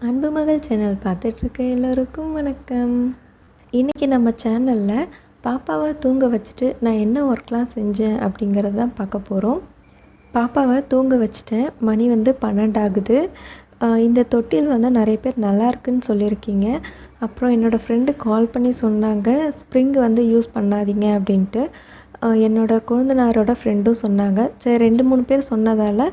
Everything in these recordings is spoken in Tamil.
அன்புமகள் சேனல் பார்த்துட்ருக்க எல்லோருக்கும் வணக்கம். இன்றைக்கி நம்ம சேனலில் பாப்பாவை தூங்க வச்சுட்டு நான் என்ன ஒர்க்லாம் செஞ்சேன் அப்படிங்கிறது தான் பார்க்க போகிறோம். பாப்பாவை தூங்க வச்சுட்டேன். மணி 12 ஆகுது. இந்த தொட்டில் நிறைய பேர் நல்லா இருக்குன்னு சொல்லியிருக்கீங்க. அப்புறம் என்னோடய ஃப்ரெண்டு கால் பண்ணி சொன்னாங்க, ஸ்ப்ரிங் யூஸ் பண்ணாதீங்க அப்படின்ட்டு. என்னோடய கொழுந்தனாரோட ஃப்ரெண்டும் சொன்னாங்க. சரி 2-3 பேர் சொன்னதால்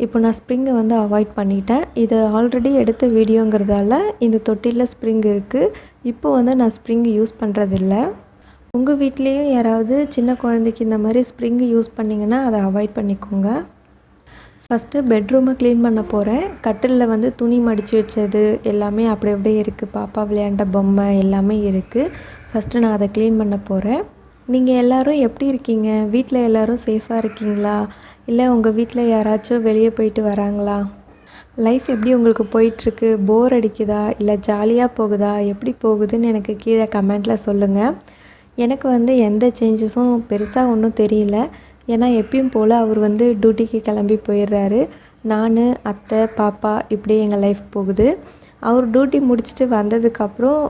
இப்போ நான் ஸ்ப்ரிங்கை அவாய்ட் பண்ணிட்டேன். இது ஆல்ரெடி எடுத்த வீடியோங்கிறதால இந்த தொட்டிலில் ஸ்ப்ரிங் இருக்குது. இப்போ நான் ஸ்ப்ரிங் யூஸ் பண்ணுறதில்ல. உங்கள் வீட்லேயும் யாராவது சின்ன குழந்தைக்கு இந்த மாதிரி ஸ்ப்ரிங் யூஸ் பண்ணிங்கன்னா அதை அவாய்ட் பண்ணிக்கோங்க. ஃபஸ்ட்டு பெட்ரூமை க்ளீன் பண்ண போகிறேன். கட்டிலில் துணி மடித்து வச்சது எல்லாமே அப்படியே இருக்குது. பாப்பா விளையாண்ட பொம்மை எல்லாமே இருக்குது. ஃபஸ்ட்டு நான் அதை க்ளீன் பண்ண போகிறேன். நீங்கள் எல்லோரும் எப்படி இருக்கீங்க? வீட்டில் எல்லோரும் சேஃபாக இருக்கீங்களா? இல்லை உங்கள் வீட்டில் யாராச்சும் வெளியே போயிட்டு வராங்களா? லைஃப் எப்படி உங்களுக்கு போயிட்டுருக்கு? போர் அடிக்குதா? இல்லை ஜாலியாக போகுதா? எப்படி போகுதுன்னு எனக்கு கீழே கமெண்ட்டில் சொல்லுங்கள். எனக்கு எந்த சேஞ்சஸும் பெருசாக ஒன்றும் தெரியல. ஏன்னா எப்பயும் போல் அவர் டியூட்டிக்கு கிளம்பி போயிடுறாரு. நான், அத்தை, பாப்பா இப்படியே எங்கள் லைஃப் போகுது. அவர் டியூட்டி முடிச்சுட்டு வந்ததுக்கப்புறம்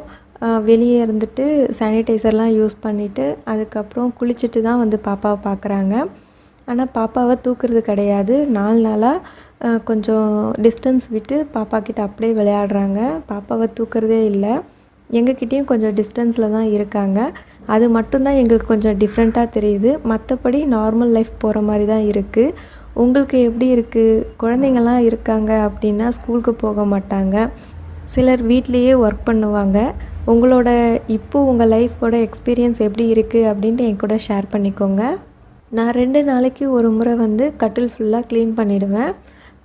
வெளியே இருந்துட்டு சானிடைசர்லாம் யூஸ் பண்ணிவிட்டு அதுக்கப்புறம் குளிச்சுட்டு தான் பாப்பாவை பார்க்குறாங்க. ஆனால் பாப்பாவை தூக்குறது கிடையாது. 4 நாளாக கொஞ்சம் டிஸ்டன்ஸ் விட்டு பாப்பாக்கிட்ட அப்படியே விளையாடுறாங்க. பாப்பாவை தூக்குறதே இல்லை. எங்ககிட்டேயும் கொஞ்சம் டிஸ்டன்ஸில் தான் இருக்காங்க. அது மட்டும்தான் எங்களுக்கு கொஞ்சம் டிஃப்ரெண்ட்டாக தெரியுது. மற்றபடி நார்மல் லைஃப் போகிற மாதிரி தான் இருக்குது. உங்களுக்கு எப்படி இருக்குது? குழந்தைங்கள்லாம் இருக்காங்க அப்படின்னா ஸ்கூலுக்கு போக மாட்டாங்க. சிலர் வீட்லேயே ஒர்க் பண்ணுவாங்க. இப்போது உங்கள் லைஃபோட எக்ஸ்பீரியன்ஸ் எப்படி இருக்குது அப்படின்ட்டு என் கூட ஷேர் பண்ணிக்கோங்க. நான் 2 நாளைக்கு ஒரு முறை கட்டில் ஃபுல்லாக க்ளீன் பண்ணிவிடுவேன்.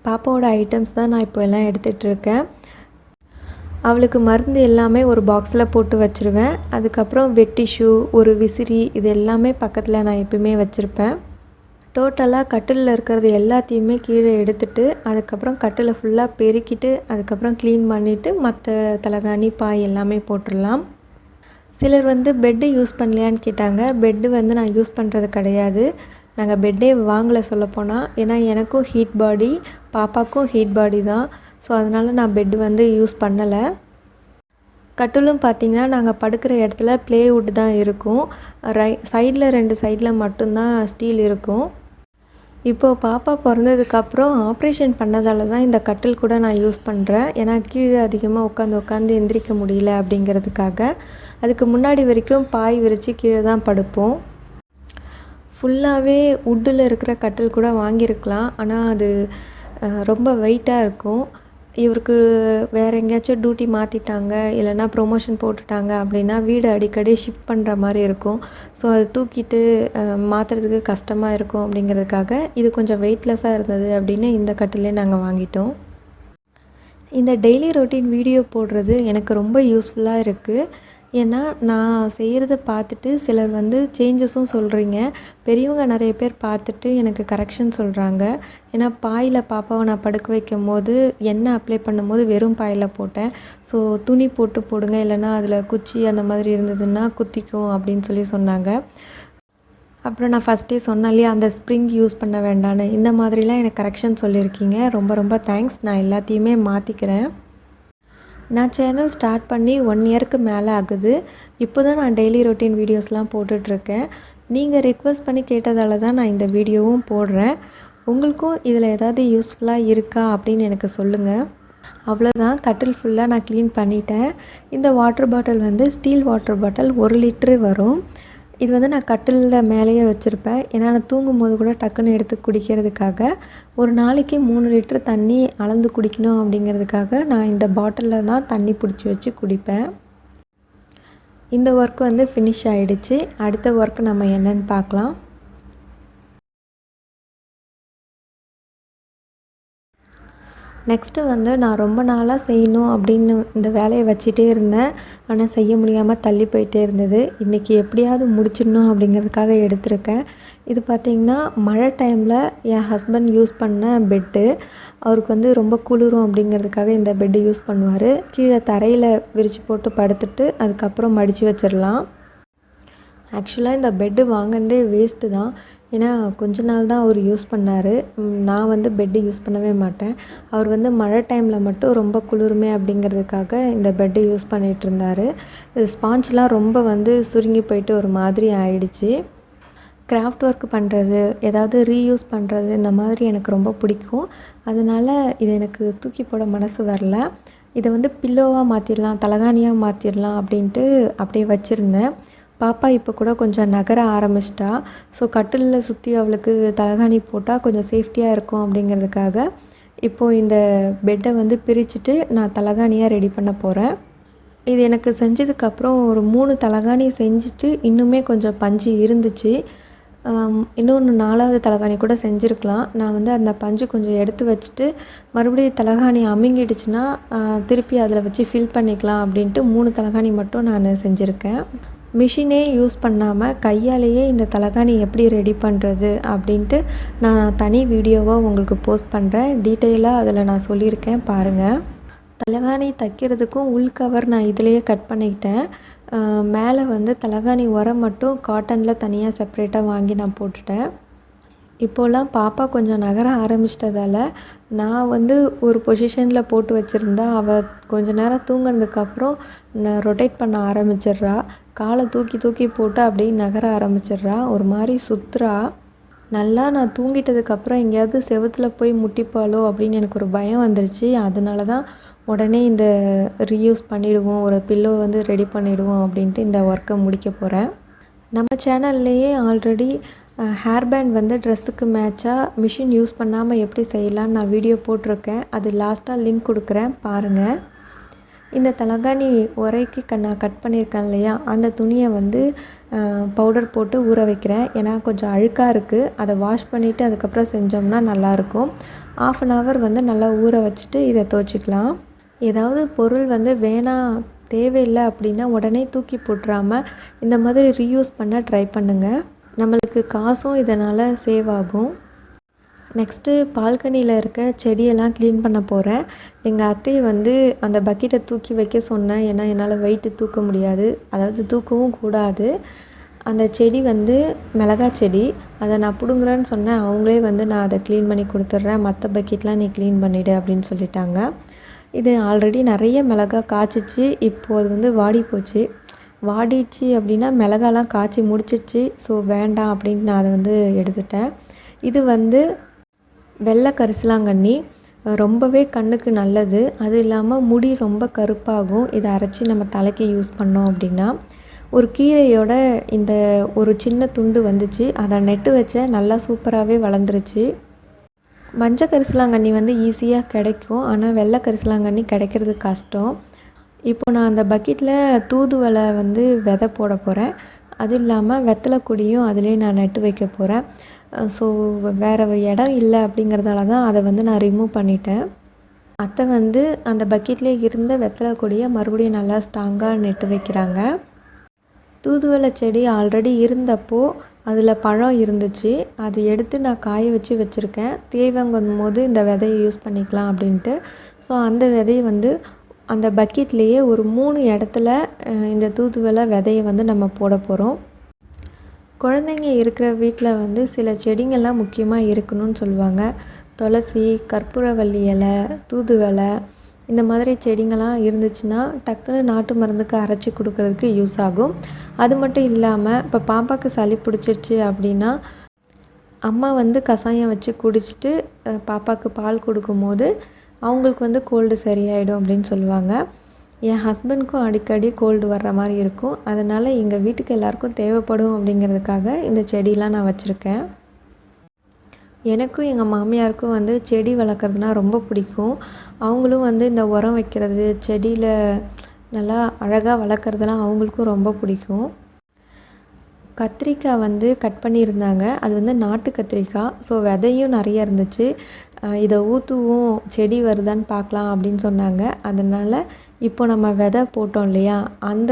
பாப்பாவோட ஐட்டம்ஸ் தான் நான் இப்போ எல்லாம் எடுத்துகிட்ருக்கேன். அவளுக்கு மருந்து எல்லாமே ஒரு பாக்ஸில் போட்டு வச்சுருவேன். அதுக்கப்புறம் வெட் டிஷ்யூ, ஒரு விசிறி இது எல்லாமே பக்கத்தில் நான் எப்பயுமே வச்சுருப்பேன். டோட்டலாக கட்டிலில் இருக்கிறது எல்லாத்தையுமே கீழே எடுத்துட்டு அதுக்கப்புறம் கட்டிலை ஃபுல்லாக பெருக்கிட்டு அதுக்கப்புறம் க்ளீன் பண்ணிவிட்டு மற்ற தலகாணி பாய் எல்லாமே போட்டுடலாம். சிலர் பெட்டு யூஸ் பண்ணலையான்னு கேட்டாங்க. பெட்டு நான் யூஸ் பண்ணுறது கிடையாது. நாங்கள் பெட்டே வாங்கலை சொல்லப்போனால். ஏன்னா எனக்கும் ஹீட் பாடி, பாப்பாக்கும் ஹீட் பாடி தான். ஸோ அதனால் நான் பெட்டு யூஸ் பண்ணலை. கட்டிலும் பார்த்திங்கன்னா நாங்கள் படுக்கிற இடத்துல ப்ளேவுட் தான் இருக்கும். சைடில் 2 சைடில் மட்டும்தான் ஸ்டீல் இருக்கும். இப்போது பாப்பா பிறந்ததுக்கப்புறம் ஆப்ரேஷன் பண்ணதால் தான் இந்த கட்டில் கூட நான் யூஸ் பண்ணுறேன். ஏன்னா கீழே அதிகமாக உட்காந்து எந்திரிக்க முடியல அப்படிங்கிறதுக்காக. அதுக்கு முன்னாடி வரைக்கும் பாய் விரித்து கீழே தான் படுப்போம். ஃபுல்லாகவே வுட்டில் இருக்கிற கட்டில் கூட வாங்கியிருக்கலாம். ஆனால் அது ரொம்ப வெயிட்டாக இருக்கும். இவருக்கு வேறு எங்கேயாச்சும் டியூட்டி மாற்றிட்டாங்க இல்லைனா ப்ரொமோஷன் போட்டுட்டாங்க அப்படின்னா வீடு அடிக்கடி ஷிஃப்ட் பண்ணுற மாதிரி இருக்கும். ஸோ அதை தூக்கிட்டு மாற்றுறதுக்கு கஷ்டமாக இருக்கும் அப்படிங்கிறதுக்காக இது கொஞ்சம் வெயிட்லெஸ்ஸாக இருந்தது அப்படின்னு இந்த கட்டிலே நாங்கள் வாங்கிட்டோம். இந்த டெய்லி ரொட்டீன் வீடியோ போடுறது எனக்கு ரொம்ப யூஸ்ஃபுல்லாக இருக்குது. ஏன்னா நான் செய்கிறத பார்த்துட்டு சிலர் சேஞ்சஸும் சொல்கிறீங்க. பெரியவங்க நிறைய பேர் பார்த்துட்டு எனக்கு கரெக்ஷன் சொல்கிறாங்க. ஏன்னா பாயில் பாப்பாவை நான் படுக்க வைக்கும்போது எண்ணெய் அப்ளை பண்ணும்போது வெறும் பாயில் போட்டேன். ஸோ துணி போட்டு போடுங்க, இல்லைனா அதில் குச்சி அந்த மாதிரி இருந்ததுன்னா குத்திக்கும் அப்படின்னு சொன்னாங்க. அப்புறம் நான் ஃபஸ்ட்டே சொன்னேன் இல்லையா, அந்த ஸ்ப்ரிங் யூஸ் பண்ண வேண்டான்னு. இந்த மாதிரிலாம் எனக்கு கரெக்ஷன் சொல்லியிருக்கீங்க. ரொம்ப ரொம்ப தேங்க்ஸ். நான் எல்லாத்தையுமே மாற்றிக்கிறேன். நான் சேனல் ஸ்டார்ட் பண்ணி 1 இயருக்கு மேலே ஆகுது. இப்போ தான் நான் டெய்லி ரொட்டீன் வீடியோஸ்லாம் போட்டுட்ருக்கேன். நீங்கள் ரிக்வெஸ்ட் பண்ணி கேட்டதால தான் நான் இந்த வீடியோவும் போடுறேன். உங்களுக்கும் இதில் ஏதாவது யூஸ்ஃபுல்லாக இருக்கா அப்படின்னு எனக்கு சொல்லுங்கள். அவ்வளோதான், கட்டில் ஃபுல்லாக நான் க்ளீன் பண்ணிட்டேன். இந்த water bottle steel water bottle 1 litre வரும். இது நான் கட்டிலில் மேலேயே வச்சுருப்பேன். ஏன்னா நான் தூங்கும்போது கூட டக்குன்னு எடுத்து குடிக்கிறதுக்காக. ஒரு நாளைக்கு 3 லிட்டர் தண்ணி அளந்து குடிக்கணும் அப்படிங்கிறதுக்காக நான் இந்த பாட்டிலில் தான் தண்ணி பிடிச்சி வச்சு குடிப்பேன். இந்த ஒர்க் ஃபினிஷ் ஆகிடுச்சு. அடுத்த ஒர்க் நம்ம என்னன்னு பார்க்கலாம். நெக்ஸ்ட்டு நான் ரொம்ப நாளாக செய்யணும் அப்படின்னு இந்த வேலையை வச்சுட்டே இருந்தேன். ஆனால் செய்ய முடியாமல் தள்ளி போயிட்டே இருந்தது. இன்றைக்கி எப்படியாவது முடிச்சிடணும் அப்படிங்கிறதுக்காக எடுத்திருக்கேன். இது பார்த்திங்கன்னா மழை டைமில் என் ஹஸ்பண்ட் யூஸ் பண்ண பெட்டு. அவருக்கு ரொம்ப குளிரும் அப்படிங்கிறதுக்காக இந்த பெட்டு யூஸ் பண்ணுவார். கீழே தரையில் விரித்து போட்டு படுத்துட்டு அதுக்கப்புறம் மடித்து வச்சிடலாம். ஆக்சுவலாக இந்த பெட்டு வாங்கினதே வேஸ்ட்டு தான். ஏன்னா கொஞ்ச நாள் தான் அவர் யூஸ் பண்ணார். நான் வந்து பெட்டு யூஸ் பண்ணவே மாட்டேன். அவர் வந்து மழை டைமில் மட்டும் ரொம்ப குளிருமே அப்படிங்கிறதுக்காக இந்த பெட்டை யூஸ் பண்ணிகிட்ருந்தார். ஸ்பாஞ்ச்லாம் ரொம்ப வந்து சுருங்கி போயிட்டு ஒரு மாதிரி ஆயிடுச்சு. கிராஃப்ட் ஒர்க் பண்ணுறது, ஏதாவது ரீயூஸ் பண்ணுறது இந்த மாதிரி எனக்கு ரொம்ப பிடிக்கும். அதனால் இது எனக்கு தூக்கி போட மனசு வரல. இதை வந்து பில்லோவாக மாற்றிடலாம், தலகாணியாக மாற்றிடலாம் அப்படின்ட்டு அப்படியே வச்சுருந்தேன். பாப்பா இப்போ கூட கொஞ்சம் நகர ஆரம்பிச்சிட்டா. ஸோ கட்டிலில் சுற்றி அவளுக்கு தலகாணி போட்டால் கொஞ்சம் சேஃப்டியாக இருக்கும் அப்படிங்கிறதுக்காக இப்போது இந்த பெட்டை வந்து பிரிச்சுட்டு நான் தலகாணியாக ரெடி பண்ண போகிறேன். இது எனக்கு செஞ்சதுக்கப்புறம் ஒரு 3 தலகாணி செஞ்சுட்டு இன்னுமே கொஞ்சம் பஞ்சு இருந்துச்சு. இன்னொன்று 4வது தலகாணி கூட செஞ்சுருக்கலாம். நான் வந்து அந்த பஞ்சு கொஞ்சம் எடுத்து வச்சுட்டு மறுபடியும் தலகாணி அமுங்கிடுச்சுன்னா திருப்பி அதில் வச்சு ஃபில் பண்ணிக்கலாம் அப்படின்ட்டு 3 தலகாணி மட்டும் நான் செஞ்சுருக்கேன். மிஷினே யூஸ் பண்ணாமல் கையாலேயே இந்த தலகாணி எப்படி ரெடி பண்ணுறது அப்படின்ட்டு நான் தனி வீடியோவாக உங்களுக்கு போஸ்ட் பண்ணுறேன். டீட்டெயிலாக அதில் நான் சொல்லியிருக்கேன், பாருங்கள். தலகாணி தைக்கிறதுக்கும் உள் கவர் நான் இதிலேயே கட் பண்ணிக்கிட்டேன். மேலே வந்து தலகாணி உரம் மட்டும் காட்டனில் தனியாக செப்ரேட்டாக வாங்கி நான் போட்டுட்டேன். இப்போலாம் பாப்பா கொஞ்சம் நகர ஆரம்பிச்சிட்டதால் நான் வந்து ஒரு பொசிஷனில் போட்டு வச்சுருந்தா அவள் கொஞ்ச நேரம் தூங்கினதுக்கப்புறம் நான் ரொட்டேட் பண்ண ஆரம்பிச்சிடுறா. காலை தூக்கி தூக்கி போட்டு அப்படியே நகர ஆரம்பிச்சிடுறா. ஒரு மாதிரி சுற்றுறா. நல்லா நான் தூங்கிட்டதுக்கப்புறம் எங்கேயாவது செவுத்துல போய் முட்டிப்பாளோ அப்படின்னு எனக்கு ஒரு பயம் வந்துருச்சு. அதனால தான் உடனே இந்த ரீயூஸ் பண்ணிவிடுவோம், ஒரு பில்லோ வந்து ரெடி பண்ணிவிடுவோம் அப்படின்ட்டு இந்த ஒர்க்கை முடிக்க போகிறேன். நம்ம சேனல்லையே ஆல்ரெடி ஹேர் பேண்ட் வந்து ட்ரெஸ்ஸுக்கு மேட்சாக மிஷின் யூஸ் பண்ணாமல் எப்படி செய்யலான்னு நான் வீடியோ போட்டிருக்கேன். அது லாஸ்ட்டாக லிங்க் கொடுக்குறேன், பாருங்கள். இந்த தலகாணி உரைக்கு நான் கட் பண்ணியிருக்கேன் இல்லையா, அந்த துணியை வந்து பவுடர் போட்டு ஊற வைக்கிறேன். ஏன்னா கொஞ்சம் அழுக்காக இருக்குது. அதை வாஷ் பண்ணிவிட்டு அதுக்கப்புறம் செஞ்சோம்னா நல்லாயிருக்கும். 1/2 ஹவர் வந்து நல்லா ஊற வச்சுட்டு இதை துவைச்சிக்கலாம். ஏதாவது பொருள் வந்து வேணாம், தேவையில்லை அப்படின்னா உடனே தூக்கி போட்டுறாமல் இந்த மாதிரி ரீயூஸ் பண்ண ட்ரை பண்ணுங்கள். நம்மளுக்கு காசும் இதனால் சேவ் ஆகும். நெக்ஸ்ட்டு பால்கனியில் இருக்க செடியெல்லாம் க்ளீன் பண்ண போகிறேன். எங்கள் அத்தையை வந்து அந்த பக்கெட்டை தூக்கி வைக்க சொன்னேன். ஏன்னா என்னால் வெயிட்டு தூக்க முடியாது, அதாவது தூக்கவும் கூடாது. அந்த செடி வந்து மிளகா செடி, அதை நான் பிடுங்குறேன்னு சொன்னேன். அவங்களே வந்து நான் அதை க்ளீன் பண்ணி கொடுத்துட்றேன், மற்ற பக்கெட்லாம் நீ க்ளீன் பண்ணிவிடு அப்படின்னு சொல்லிட்டாங்க. இது ஆல்ரெடி நிறைய மிளகா காய்ச்சிச்சு. இப்போது அது வந்து வாடி போச்சு. வாடிச்சு அப்படின்னா மிளகாலாம் காய்ச்சி முடிச்சிடுச்சு. ஸோ வேண்டாம் அப்படின்ட்டு நான் அதை வந்து எடுத்துட்டேன். இது வந்து வெள்ளை கரிசலாங்கண்ணி, ரொம்பவே கண்ணுக்கு நல்லது. அது இல்லாமல் முடி ரொம்ப கருப்பாகும். இதை அரைச்சி நம்ம தலைக்கு யூஸ் பண்ணோம் அப்படின்னா. ஒரு கீரையோட இந்த ஒரு சின்ன துண்டு வந்துச்சு, அதை நெட்டு வச்சேன். நல்லா சூப்பராகவே வளர்ந்துருச்சு. மஞ்சள் கரிசலாங்கண்ணி வந்து ஈஸியாக கிடைக்கும், ஆனால் வெள்ளை கரிசலாங்கண்ணி கிடைக்கிறது கஷ்டம். இப்போ நான் அந்த பக்கெட்டில் தூதுவளை வந்து விதை போட போகிறேன். அது இல்லாமல் வெத்தலை கொடியும் அதிலே நான் நட்டு வைக்க போகிறேன். ஸோ வேறு இடம் இல்லை அப்படிங்கிறதால தான் அதை வந்து நான் ரிமூவ் பண்ணிட்டேன். அத்தை வந்து அந்த பக்கெட்லேயே இருந்த வெத்தலை கொடியை மறுபடியும் நல்லா ஸ்ட்ராங்காக நட்டு வைக்கிறாங்க. தூதுவளை செடி ஆல்ரெடி இருந்தப்போ அதில் பழம் இருந்துச்சு. அது எடுத்து நான் காய வச்சு வச்சுருக்கேன். தேவைங்கும் போது இந்த விதையை யூஸ் பண்ணிக்கலாம் அப்படின்ட்டு. ஸோ அந்த விதையை வந்து அந்த பக்கெட்லேயே ஒரு 3 இடத்துல இந்த தூதுவளை விதையை வந்து நம்ம போட போகிறோம். குழந்தைங்க இருக்கிற வீட்டில் வந்து சில செடிங்கள்லாம் முக்கியமாக இருக்கணும்னு சொல்லுவாங்க. துளசி, கற்பூரவள்ளி இலை, தூதுவளை இந்த மாதிரி செடிங்கள்லாம் இருந்துச்சுன்னா டக்குன்னு நாட்டு மருந்துக்கு அரைச்சி கொடுக்கறதுக்கு யூஸ் ஆகும். அது மட்டும் இல்லாமல் இப்போ பாப்பாவுக்கு சளி பிடிச்சிருச்சு அப்படின்னா அம்மா வந்து கஷாயம் வச்சு குடிச்சிட்டு பாப்பாவுக்கு பால் கொடுக்கும்போது அவங்களுக்கு வந்து கோல்டு சரியாயிடும் அப்படின்னு சொல்லுவாங்க. என் ஹஸ்பண்டுக்கும் அடிக்கடி கோல்டு வர்ற மாதிரி இருக்கும். அதனால் எங்கள் வீட்டுக்கு எல்லாேருக்கும் தேவைப்படும் அப்படிங்கிறதுக்காக இந்த செடியெலாம் நான் வச்சுருக்கேன். எனக்கும் எங்கள் மாமியாருக்கும் வந்து செடி வளர்க்குறதுனா ரொம்ப பிடிக்கும். அவங்களும் வந்து இந்த உரம் வைக்கிறது, செடியில் நல்லா அழகாக வளர்க்குறதுலாம் அவங்களுக்கும் ரொம்ப பிடிக்கும். கத்திரிக்காய் வந்து கட் பண்ணியிருந்தாங்க. அது வந்து நாட்டு கத்திரிக்காய். ஸோ விதையும் நிறைய இருந்துச்சு. இதை ஊற்றுவோம், செடி வருதான்னு பார்க்கலாம் அப்படின்னு சொன்னாங்க. அதனால் இப்போ நம்ம விதை போட்டோம் இல்லையா, அந்த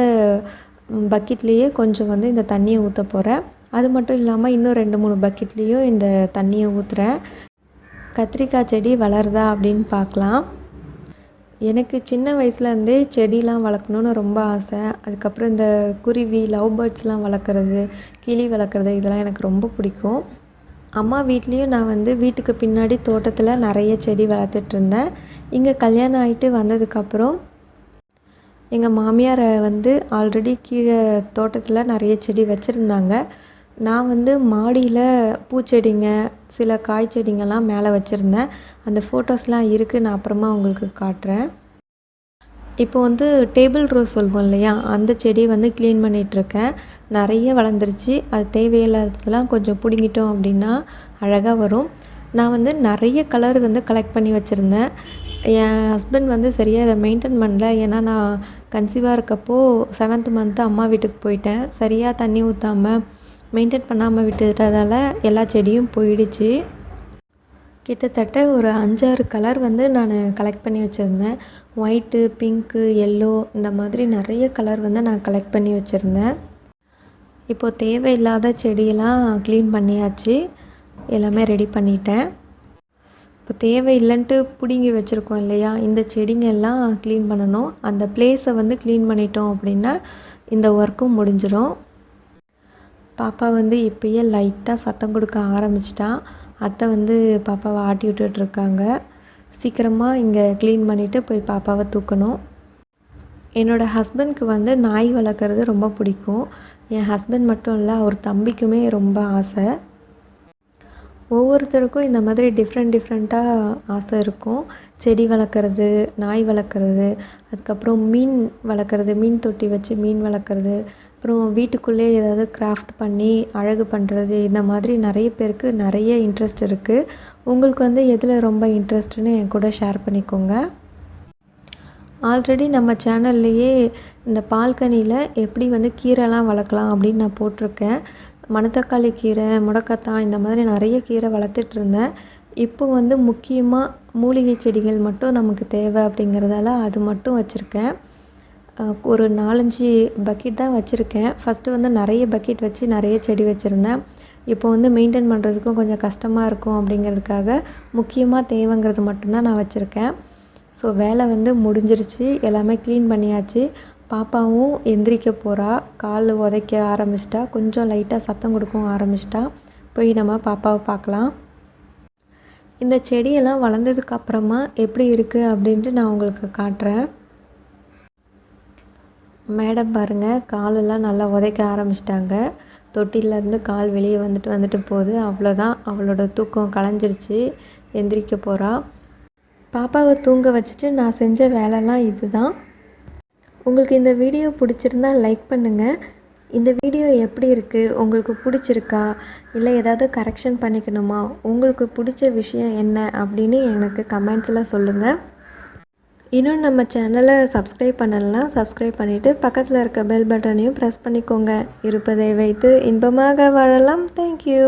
பக்கெட்லேயே கொஞ்சம் வந்து இந்த தண்ணியை ஊற்ற போகிறேன். அது மட்டும் இல்லாமல் இன்னும் 2, 3 பக்கெட்லேயும் இந்த தண்ணியை ஊற்றுறேன். கத்திரிக்காய் செடி வளருதா அப்படின்னு பார்க்கலாம். எனக்கு சின்ன வயசுலேருந்தே செடிலாம் வளர்க்கணுன்னு ரொம்ப ஆசை. அதுக்கப்புறம் இந்த குருவி, லவ் பேர்ட்ஸ்லாம் வளர்க்குறது, கிளி வளர்க்குறது இதெல்லாம் எனக்கு ரொம்ப பிடிக்கும். அம்மா வீட்லேயும் நான் வந்து வீட்டுக்கு பின்னாடி தோட்டத்தில் நிறைய செடி வளர்த்துட்ருந்தேன். இங்கே கல்யாணம் ஆகிட்டு வந்ததுக்கப்புறம் எங்கள் மாமியார் வந்து ஆல்ரெடி கீழே தோட்டத்தில் நிறைய செடி வச்சுருந்தாங்க. நான் வந்து மாடியில் பூச்செடிங்க, சில காய் செடிங்கள்லாம் மேலே வச்சுருந்தேன். அந்த ஃபோட்டோஸ்லாம் இருக்குது, நான் அப்புறமா உங்களுக்கு காட்டுறேன். இப்போ வந்து டேபிள் ரோஸ் சொல்வோம் இல்லையா, அந்த செடியை வந்து க்ளீன் பண்ணிகிட்ருக்கேன். நிறைய வளர்ந்துருச்சு. அது தேவையில்லாததெல்லாம் கொஞ்சம் பிடுங்கிட்டோம் அப்படின்னா அழகாக வரும். நான் வந்து நிறைய கலர் வந்து கலெக்ட் பண்ணி வச்சுருந்தேன். என் ஹஸ்பண்ட் வந்து சரியாக இதை மெயின்டைன் பண்ணல. ஏன்னா நான் கன்சீவாக இருக்கப்போ 7th மந்த்து அம்மா வீட்டுக்கு போயிட்டேன். சரியாக தண்ணி ஊற்றாமல் மெயின்டைன் பண்ணாமல் விட்டதால எல்லா செடியும் போயிடுச்சு. கிட்டத்தட்ட ஒரு 5, 6 கலர் வந்து நான் கலெக்ட் பண்ணி வச்சுருந்தேன். ஒயிட்டு, பிங்க்கு, எல்லோ இந்த மாதிரி நிறைய கலர் வந்து நான் கலெக்ட் பண்ணி வச்சுருந்தேன். இப்போது தேவையில்லாத செடியெல்லாம் க்ளீன் பண்ணியாச்சு. எல்லாமே ரெடி பண்ணிட்டேன். இப்போ தேவையில்லைன்ட்டு பிடுங்கி வச்சுருக்கோம் இல்லையா, இந்த செடிங்க எல்லாம் க்ளீன் பண்ணணும். அந்த பிளேஸை வந்து க்ளீன் பண்ணிட்டோம் அப்படின்னா இந்த ஒர்க்கும் முடிஞ்சிடும். பாப்பா வந்து இப்போயே லைட்டாக சத்தம் கொடுக்க ஆரம்பிச்சிட்டா. அத்தை வந்து பாப்பாவை ஆட்டி விட்டுட்ருக்காங்க. சீக்கிரமாக இங்கே க்ளீன் பண்ணிவிட்டு போய் பாப்பாவை தூக்கணும். என்னோடய ஹஸ்பண்ட்க்கு வந்து நாய் வளர்க்குறது ரொம்ப பிடிக்கும். என் ஹஸ்பண்ட் மட்டும் இல்லை, அவர் தம்பிக்குமே ரொம்ப ஆசை. ஒவ்வொருத்தருக்கும் இந்த மாதிரி டிஃப்ரெண்ட்டாக ஆசை இருக்கும். செடி வளர்க்குறது, நாய் வளர்க்குறது, அதுக்கப்புறம் மீன் வளர்க்குறது, மீன் தொட்டி வச்சு மீன் வளர்க்குறது, அப்புறம் வீட்டுக்குள்ளே ஏதாவது கிராஃப்ட் பண்ணி அழகு பண்ணுறது, இந்த மாதிரி நிறைய பேருக்கு நிறைய இன்ட்ரெஸ்ட் இருக்குது. உங்களுக்கு வந்து எதில் ரொம்ப இன்ட்ரெஸ்ட்டுன்னு என் கூட ஷேர் பண்ணிக்கோங்க. ஆல்ரெடி நம்ம சேனல்லையே இந்த பால்கனியில் எப்படி வந்து கீரைலாம் வளர்க்கலாம் அப்படின்னு நான் போட்டிருக்கேன். மணத்தக்காளி கீரை, முடக்கத்தான் இந்த மாதிரி நிறைய கீரை வளர்த்துட்ருந்தேன். இப்போ வந்து முக்கியமாக மூலிகை செடிகள் மட்டும் நமக்கு தேவை அப்படிங்கிறதால அது மட்டும் வச்சுருக்கேன். ஒரு 4, 5 பக்கெட் தான் வச்சுருக்கேன். ஃபஸ்ட்டு வந்து நிறைய பக்கெட் வச்சு நிறைய செடி வச்சுருந்தேன். இப்போ வந்து மெயின்டைன் பண்ணுறதுக்கும் கொஞ்சம் கஷ்டமாக இருக்கும் அப்படிங்கிறதுக்காக முக்கியமாக தேவைங்கிறது மட்டும்தான் நான் வச்சுருக்கேன். ஸோ வேலை வந்து முடிஞ்சிருச்சு. எல்லாமே க்ளீன் பண்ணியாச்சு. பாப்பாவும் எந்திரிக்க போகிறா. கால் உதைக்க ஆரம்பிச்சிட்டா. கொஞ்சம் லைட்டாக சத்தம் கொடுக்கவும் ஆரம்பிச்சிட்டா. போய் நம்ம பாப்பாவை பார்க்கலாம். இந்த செடியெல்லாம் வளர்ந்ததுக்கு அப்புறமா எப்படி இருக்குது அப்படின்ட்டு நான் உங்களுக்கு காட்டுறேன். மேடம் பாருங்கள், காலெல்லாம் நல்லா உதைக்க ஆரம்பிச்சிட்டாங்க. தொட்டிலேருந்து கால் வெளியே வந்துட்டு போகுது. அவ்வளோதான், அவளோட தூக்கம் கலைஞ்சிருச்சு. எந்திரிக்க போகிறா. பாப்பாவை தூங்க வச்சுட்டு நான் செஞ்ச வேலைலாம் இதுதான். உங்களுக்கு இந்த வீடியோ பிடிச்சிருந்தா லைக் பண்ணுங்கள். இந்த வீடியோ எப்படி இருக்குது, உங்களுக்கு பிடிச்சிருக்கா, இல்லை ஏதாவது கரெக்ஷன் பண்ணிக்கணுமா, உங்களுக்கு பிடிச்ச விஷயம் என்ன அப்படின்னு எனக்கு கமெண்ட்ஸில் சொல்லுங்கள். இன்னும் நம்ம சேனலை சப்ஸ்கிரைப் பண்ணலைன்னா சப்ஸ்கிரைப் பண்ணிவிட்டு பக்கத்தில் இருக்க பெல் பட்டனையும் ப்ரெஸ் பண்ணிக்கோங்க. இருப்பதை வைத்து இன்பமாக வாழலாம். தேங்க்யூ.